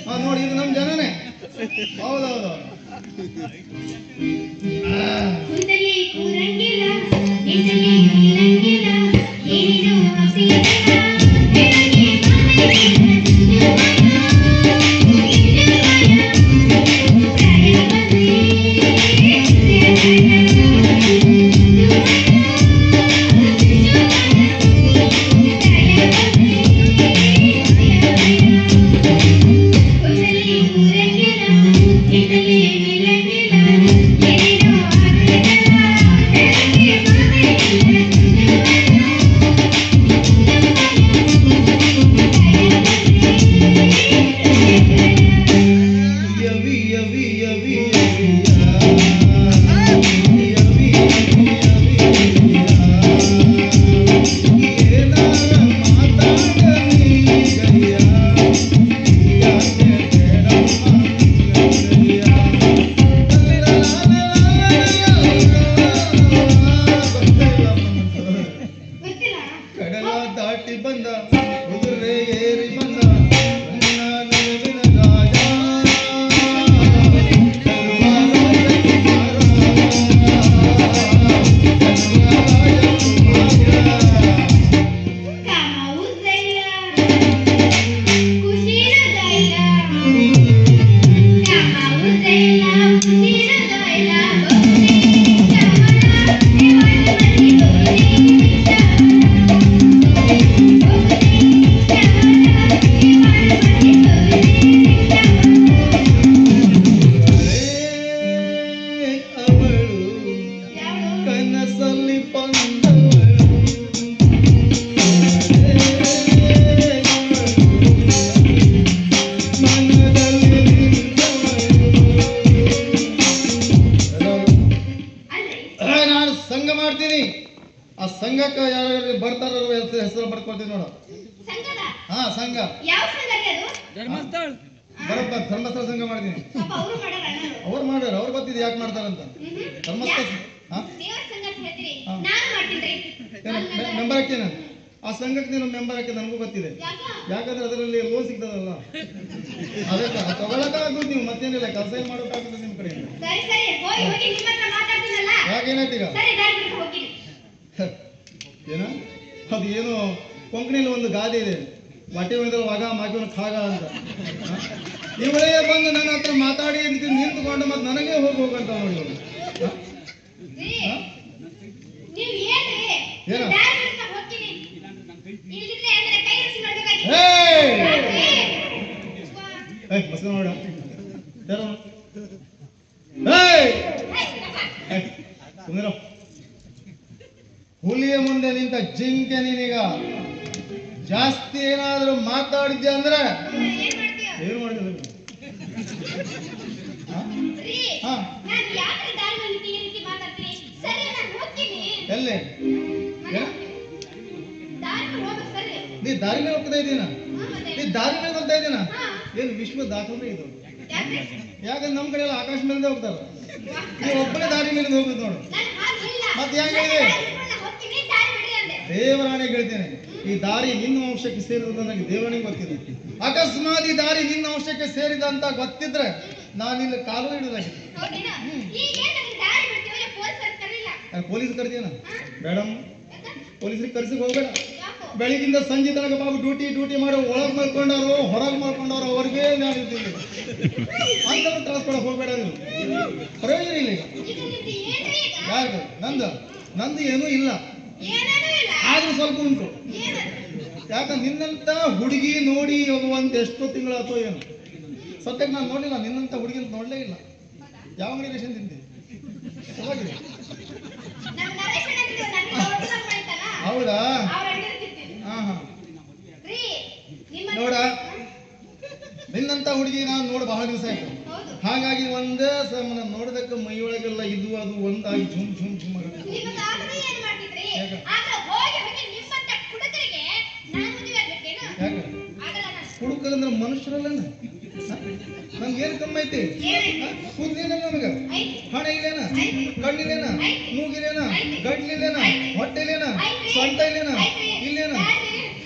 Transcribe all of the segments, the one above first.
ನೋಡಿ ಇದು ನಮ್ಮ ಜನನೇ. ಹೌದೌದು. ಆ ಸಂಘಕ್ಕೆ ಯಾರು ಬರ್ತಾರ ಹೆಸರು ಬರ್ಕೊಳ್ತೀವಿ ನೋಡು. ಹಾ ಸಂಘ ಧರ್ಮಸ್ಥಳ ಸಂಘ ಮಾಡ್ತೀನಿ. ಅವ್ರು ಮಾಡ್ಯಾರ, ಅವ್ರು ಗೊತ್ತಿದೆ ಯಾಕೆ ಮಾಡ್ತಾರಂತ. ಧರ್ಮಸ್ಥಳ ಮೆಂಬರ್ ಹಾಕೇನ ಆ ಸಂಘಕ್ಕೆ ನೀನು ಮೆಂಬರ್ ಹಾಕಿ ನನಗೂ ಗೊತ್ತಿದೆ. ಯಾಕಂದ್ರೆ ಅದರಲ್ಲಿ ಲೋನ್ ಸಿಗ್ತದಲ್ಲ, ಅದಕ್ಕೆ ತಗೊಳಕ ಆಗುದು. ನೀವು ಮತ್ತೇನಿಲ್ಲ, ಕೆಲಸ ಏನ್ ಮಾಡೋಕ್ಕಾಗ್ತದೆ ನಿಮ್ ಕಡೆ. ಯಾಕೇನಾಯ್ತು ಈಗ ಏನ ಅದು ಏನು ಕೊಂಕಣಿಲಿ ಒಂದು ಗಾದೆ ಇದೆ, ವಾಟಿ ಒಯ್ದಲ್ಲಿ ವಾಗ ಮಾಕಿ ಖಾಗ ಅಂತ. ಇವಳೇ ಬಂದು ನನ್ನ ಹತ್ರ ಮಾತಾಡಿ ನಿಂತುಕೊಂಡು ಮತ್ತೆ ನನಗೆ ಹೋಗಂತ ನೋಡಿ. ಏನ ಬಸ್ ನೋಡ ಹುಲಿಯ ಮುಂದೆ ನಿಂತ ಜಿಂಕೆ ನೀನೀಗ ಜಾಸ್ತಿ ಏನಾದ್ರೂ ಮಾತಾಡಿದ್ದೆ ಅಂದ್ರೆ ಏನು ಮಾಡಿದ್ರು ಎಲ್ಲಿ ನೀ ದಾರಿ ಮೇಲೆ ಹೋಗ್ತಾ ಇದ್ದೀನ, ನೀ ದಾರಿ ಮೇಲೆ ಹೋಗ್ತಾ ಇದ್ದೀನ. ಏನು ವಿಶ್ವ ದಾಖಲೆ ಇದು. ಯಾಕಂದ್ರೆ ನಮ್ಮ ಕಡೆ ಎಲ್ಲ ಆಕಾಶ ಮೇಲೆ ಹೋಗ್ತಾರ, ನೀವು ಒಬ್ಬನೇ ದಾರಿ ಮೇಲೆ ಹೋಗುದು ನೋಡು. ಮತ್ತೆ ಹೆಂಗ ಹೇಳಿದೆ ದೇವರಾಣೆ ಹೇಳ್ತೇನೆ, ಈ ದಾರಿ ನಿನ್ನ ವಂಶಕ್ಕೆ ಸೇರಿದ ನನಗೆ ದೇವನಿಗೆ ಗೊತ್ತಿದೆ. ಅಕಸ್ಮಾತ್ ಈ ದಾರಿ ನಿನ್ನ ವಂಶಕ್ಕೆ ಸೇರಿದ ಅಂತ ಗೊತ್ತಿದ್ರೆ ನಾನು ಇಲ್ಲಿ ಕಾಲು ಹಿಡಿದಾಗಿದೆ. ಪೊಲೀಸ್ ಕರ್ತೀನ ಮೇಡಮ್, ಪೊಲೀಸ್ರಿಗೆ ಕರ್ಸಿಗೆ ಹೋಗ್ಬೇಡ. ಬೆಳಿಗಿಂದ ಸಂಜೆ ತನಕ ಬಾಬು ಡ್ಯೂಟಿ ಮಾಡಿ ಒಳಗೆ ಮಾಡ್ಕೊಂಡವರು ಹೊರಗೆ ಮಾಡ್ಕೊಂಡವ್ರು ಅವ್ರಿಗೆ ನಾನು ಇದ್ದೀನಿ ಅಂತ ಟ್ರಾನ್ಸ್ಫರ್ ಹೋಗ್ಬೇಡ. ನೀವು ಪ್ರಯೋಜನ ಇಲ್ಲ. ಯಾರು ನಂದು ಏನೂ ಇಲ್ಲ, ಆದ್ರೂ ಸ್ವಲ್ಪ ಉಂಟು. ಯಾಕಂದ್ರೆ ನಿನ್ನಂತ ಹುಡುಗಿ ನೋಡಿ ಹೋಗುವಂತ ಎಷ್ಟೋ ತಿಂಗಳಾಯ್ತು ಏನು. ಸತ್ಯಕ್ಕೆ ನಾನು ನೋಡಲಿಲ್ಲ ನಿನ್ನಂತ ಹುಡುಗಿ ಅಂತ ನೋಡಲೇ ಇಲ್ಲ. ಯಾವ ಅಂಗಡಿ ರೇಷನ್ ತಿಂತೀನಿ ಹೌದಾ? ಹಾ ಹಾ ನೋಡ, ನಿನ್ನಂತ ಹುಡುಗಿ ನಾನು ನೋಡಿ ಬಹಳ ದಿವಸ ಆಯ್ತು. ಹಾಗಾಗಿ ಒಂದೇ ನೋಡಿದಕ್ಕೆ ಮೈಯೊಳಗೆಲ್ಲ ಇದು ಅದು ಒಂದಾಗಿ ಝುಮ್ ಝುಮ್ ಝುಮ್ ಹುಡುಕದಂದ್ರೆ ಮನುಷ್ಯರಲ್ಲ. ನಮ್ಗೆ ಏನು ಕಮ್ಮಿ ಐತಿ? ಕೂದ್ಲೇನ ನಮಗ? ಹಣ ಇಲ್ಲೇನ? ಕಣ್ಣಿಲ್ಲೇನ? ಮೂಗಿಲೇನ? ಗಡ್ಲಿಲ್ಲೇನ? ಹೊಟ್ಟೆಲೇನ? ಸೊಂಟ ಇಲ್ಲೇನ? ಇಲ್ಲೇನ?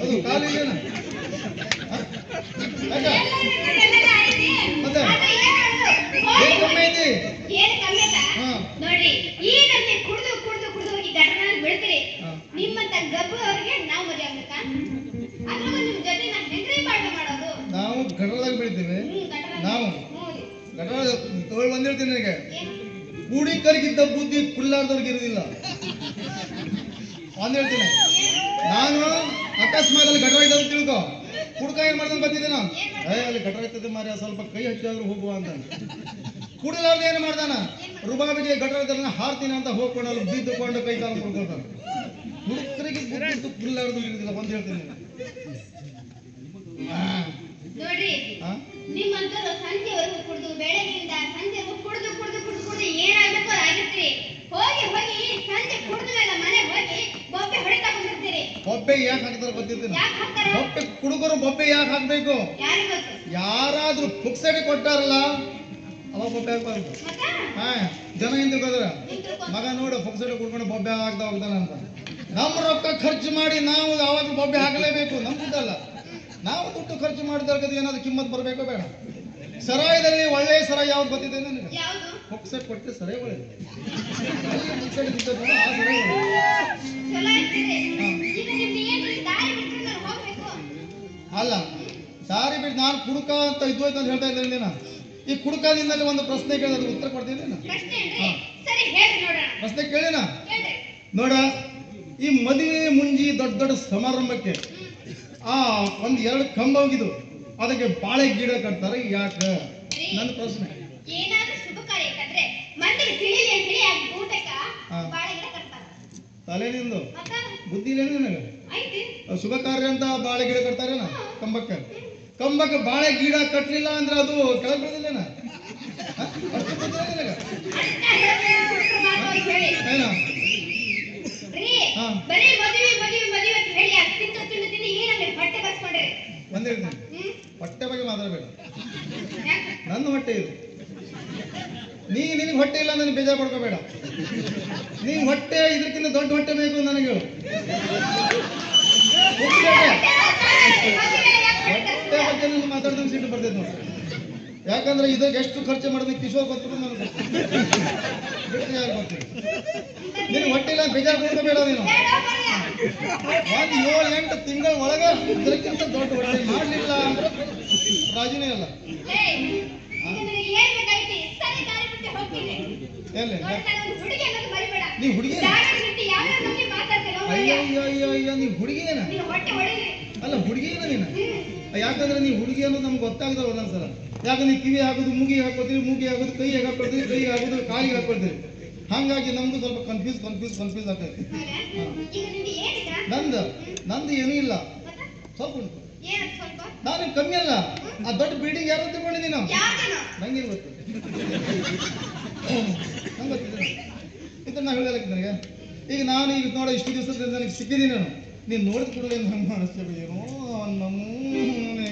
ಅದು ಕಾಲಿಲ್ಲೇನ? ಗಟರದಾಗ ಬೆಳಿತೀವಿ ನಾವು. ಗಟರ ತಗೊಳ್ ಬಂದಿರ್ತೀನಿ ನನಗೆ. ಕೂಡಿಕರಿಗಿದ್ದ ಬುದ್ಧಿ ಕುಳ್ಳಾರ್ದವ್ರಿಗೆ ಇರುವುದಿಲ್ಲ ಒಂದ್ ಹೇಳ್ತೀನಿ. ನಾನು ಅಕಸ್ಮಾತ್ ಅಲ್ಲಿ ಗಟರ ಇದ್ದ ತಿಳ್ಕೊ, ಕುಡ್ಕ ಏನ್ ಮಾಡ್ದಂಗ್ ಬರ್ತಿದ್ದೆ ನಾನು, ಅಲ್ಲಿ ಗಟರ ಇರ್ತದೆ ಮಾರ್ಯ ಸ್ವಲ್ಪ ಕೈ ಹಚ್ಚಾದ್ರು ಹೋಗುವ ಅಂತ. ಕುಡಿಲಾರ್ದ ಏನು ಮಾಡ್ದಾನ, ರುಬಾಬಿಗೆ ಗಟರದನ್ನ ಹಾರ್ತೀನಿ ಅಂತ ಹೋಗ್ಕೊಂಡು ಅಲ್ಲಿ ಬಿದ್ದುಕೊಂಡು ಕೈ ಕಾಲು ಮುಡ್ಕೊಳ್ತಾನೆ. ಹುಡುಗರಿಗೆ ಬುದ್ಧಿ ಕುಳ್ಳಾರ್ದು ಇರುವುದಿಲ್ಲ ಒಂದ್ ಹೇಳ್ತೀನಿ ನೋಡ್ರಿ. ನಿಮ್ಮಂತರು ಸಂಜೆವರೆಗೂ ಕುಡಿದು ಬೆಳಗ್ಗೆಯಿಂದ ಸಂಜೆವರೆಗೂ ಕುಡಿದು ಕುಡಿದು ಕುಡಿದು ಕುಡಿದು ಏನಾಗಬೇಕು ಆಗಿರ್ತೀರಿ. ಹೋಗಿ ಹೋಗಿ ಸಂಜೆ ಕುಡಿದ ಮೇಲೆ ಮನೆ ಹೋಗಿ ಬೊಬ್ಬೆ ಹೊಡಿತಾ ಬಂದಿರ್ತೀರಿ. ಬೊಬ್ಬೆ ಯಾಕೆ ಹಾಕ್ತಾರೆ ಗೊತ್ತಿರ್ತೀನಿ. ಬೊಬ್ಬೆ ಕುಡುಗರು ಬೊಬ್ಬೆ ಯಾಕೆ ಹಾಕ್ಬೇಕು? ಯಾರಾದ್ರೂ ಪುಕ್ಸಡಿ ಕೊಟ್ಟಾರಲ್ಲ ಅವಾಗ ಬೊಬ್ಬೆ ಹಾಕ್ಬಾರ್ದು. ಜನ ಏನ್ ತಿಳ್ಕೋದ್ರ, ಮಗ ನೋಡು ಪುಕ್ಸಡಿ ಕುಡ್ಕೊಂಡು ಬೊಬ್ಬೆ ಹಾಕ್ದ ಹೋಗ್ತಾನ ಅಂತ. ನಮ್ಮ ರೊಕ್ಕ ಖರ್ಚು ಮಾಡಿ ನಾವು ಯಾವಾಗ್ಲೂ ಬೊಬ್ಬೆ ಹಾಕಲೇಬೇಕು. ನಮ್ದಲ್ಲ, ನಾವು ದುಡ್ಡು ಖರ್ಚು ಮಾಡಿದಾಗ ಏನಾದ್ರು ಕಿಮ್ಮತ್ ಬರಬೇಕೋ ಬೇಡ. ಸರಾಯದಲ್ಲಿ ಒಳ್ಳೆಯ ಸರ ಯಾವ್ದು ಗೊತ್ತಿದೆ ನನಗೆ? ಪುಕ್ಸಟ್ ಕೊಟ್ಟರೆ ಸರೇ ಒಳ್ಳೆಯದು. ಅಲ್ಲ ದಾರಿ ಬಿಟ್ಟು ನಾನು ಕುಡುಕ ಅಂತ ಇದ್ವೋಯ್ತು ಅಂತ ಹೇಳ್ತಾ ಇದ್ದೀನಿ. ನೀನು ಈ ಕುಡುಕದಿಂದಲೇ ಒಂದು ಪ್ರಶ್ನೆ ಕೇಳಿದ್ರೆ ಉತ್ತರ ಕೊಡ್ತೀನಿ. ಪ್ರಶ್ನೆ ಕೇಳಿನ ನೋಡ. ಈ ಮದುವೆ ಮುಂಜಿ ದೊಡ್ಡ ದೊಡ್ಡ ಸಮಾರಂಭಕ್ಕೆ ಒಂದ್ 2 ಕಂಬ ಹೋಗಿದ್ದು, ಅದಕ್ಕೆ ಬಾಳೆ ಗಿಡ ಕಟ್ತಾರೆ ಯಾಕೆ? ನನ್ನ ಪ್ರಶ್ನೆ. ತಲೆನಿಂದು ಬುದ್ಧಿ ಇಲ್ಲ ನನಗೆ. ಶುಭ ಕಾರ್ಯ ಅಂತ ಬಾಳೆ ಗಿಡ ಕಟ್ತಾರೇನ ಕಂಬಕ್ಕೆ? ಕಂಬಕ್ಕೆ ಬಾಳೆ ಗಿಡ ಕಟ್ಟಲಿಲ್ಲ ಅಂದ್ರೆ ಅದು ಕೆಳಗೆ ಬೀಳದಿಲ್ಲೇನ? ಹೊಟ್ಟೆ ಬಗ್ಗೆ ಮಾತಾಡಬೇಡ. ನನ್ನ ಹೊಟ್ಟೆ ಇದು. ನಿನಗೆ ಹೊಟ್ಟೆ ಇಲ್ಲ ನನಗೆ ಬೇಜಾರು ಪಡ್ಕೋಬೇಡ. ನೀನ್ ಹೊಟ್ಟೆ ಇದಕ್ಕಿಂತ ದೊಡ್ಡ ಹೊಟ್ಟೆ ಬೇಕು ನನಗೆ. ಹೊಟ್ಟೆ ಬಗ್ಗೆ ಮಾತಾಡ್ದಂಗೆ ಸಿಟ್ಟು ಬರ್ತೈತೆ ನೋಡಿ. ಯಾಕಂದ್ರೆ ಇದಕ್ಕೆ ಎಷ್ಟು ಖರ್ಚು ಮಾಡಿದ್ರೆ ಕಿಶೋರ್ ಗೊತ್ತಿಲ್ಲ ನನಗೆ. ಯಾರು ಗೊತ್ತಿಲ್ಲ. ನೀನು ಹೊಟ್ಟೆ ಇಲ್ಲ ಬೇಜಾರು ಪಡ್ಕೋಬೇಡ. ನೀನು 7-8 ತಿಂಗಳ ಒಳಗೆ ಇದಕ್ಕಿಂತ ದೊಡ್ಡ ಹೊಟ್ಟೆ ಮಾಡಲಿಲ್ಲ ಅಂದ್ರೆ ರಾಜಿನೇ ಅಲ್ಲ. ನೀ ಹುಡುಗಿ ಅಯ್ಯಯ್ಯ ನೀ ಹುಡುಗಿನ ಅಲ್ಲ ಹುಡುಗಿನ ನೀನು. ಯಾಕಂದ್ರೆ ನೀ ಹುಡುಗಿ ಅನ್ನೋದು ನಮ್ಗೆ ಗೊತ್ತಾಗದ ಒಂದೊಂದ್ಸಲ. ಯಾಕಂದ್ರೆ ಕಿವಿ ಹಾಕೋದು ಮೂಗಿ ಹಾಕೋತೀವಿ, ಮೂಗಿ ಹಾಕೋದು ಕೈ ಹಾಕೊಡ್ತೀವಿ, ಕೈ ಹಾಕೋದು ಕಾಲಿಗೆ ಹಾಕೊಡ್ತೀವಿ. ಹಾಗಾಗಿ ನಮ್ದು ಸ್ವಲ್ಪ ಕನ್ಫ್ಯೂಸ್ ಆಗ್ತೈತಿ. ನಂದು ಏನೂ ಇಲ್ಲ, ಸ್ವಲ್ಪ ಉಂಟು. ನಾನು ಕಮ್ಮಿ ಅಲ್ಲ. ಆ ದೊಡ್ಡ ಬಿಲ್ಡಿಂಗ್ ಯಾರು ತಗೊಂಡಿದ್ದೀನಿ ನಾವು, ನಂಗೇನು ಗೊತ್ತು. ನಂಗೆ ಗೊತ್ತಿದೆ ಇದು ನಾ ಹೇಳಲಿಕ್ಕೆ ನನಗೆ. ಈಗ ನಾನು ಈಗ ನೋಡೋ ಇಷ್ಟು ದಿವಸದಿಂದ ನನಗೆ ಸಿಕ್ಕಿದ್ದೀನಿ. ನಾನು ನೀನು ನೋಡಿದ ಕೂಡಲೇ ನಂಗೆ ಅನಿಸ್ತೇವೆ ಏನೋ ನಮೂನೆ.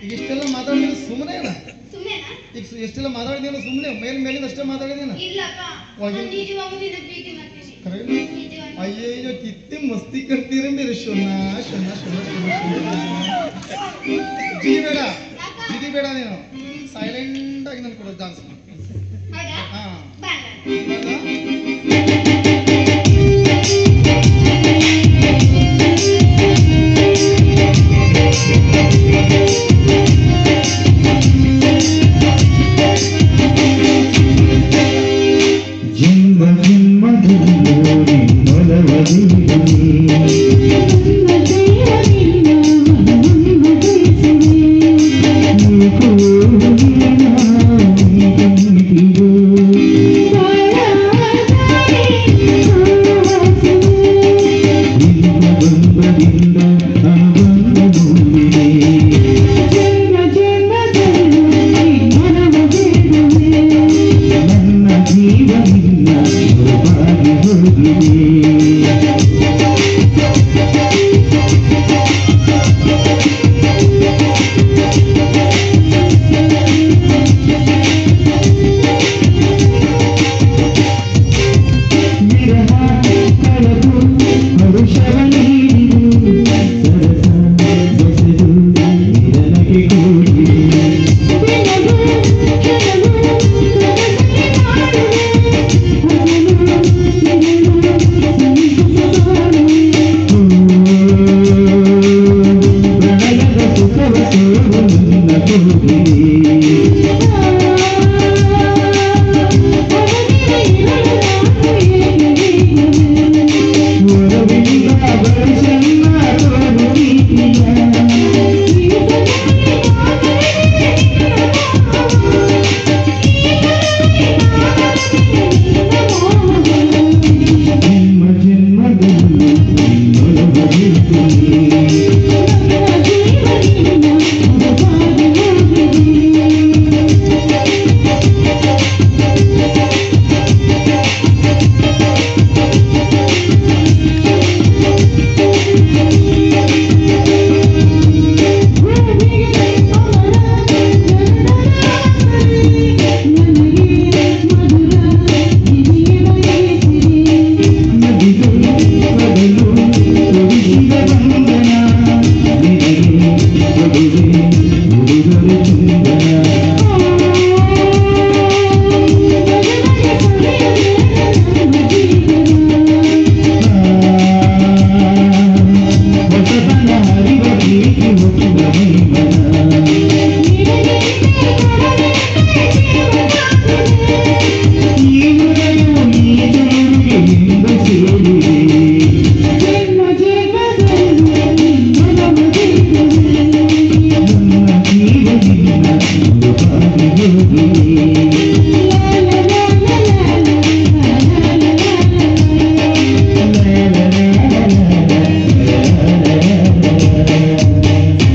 ಈಗ ಇಷ್ಟೆಲ್ಲ ಮಾತಾಡಿದ್ರೆ ಸುಮ್ಮನೆ ಅಲ್ಲ. ಈಗ ಎಷ್ಟೆಲ್ಲ ಮಾತಾಡಿದೇನೋ ಸುಮ್ಮನೆ ಮೇಲಿಂದ ಅಷ್ಟೇ ಮಾತಾಡಿದೇನ. ಅಯ್ಯಯ್ಯೋ ಕಿತ್ತಿ ಮಸ್ತಿ ಕರ್ತೀರ ಮೇರೆ ಶೋನಾ ಶೋನಾ ಶೋನಾ. ಜಿಗಿ ಬೇಡ ನೀನು, ಸೈಲೆಂಟ್ ಆಗಿ ನನ್ ಕೊಡೋ ಚಾನ್ಸ್. Thank you.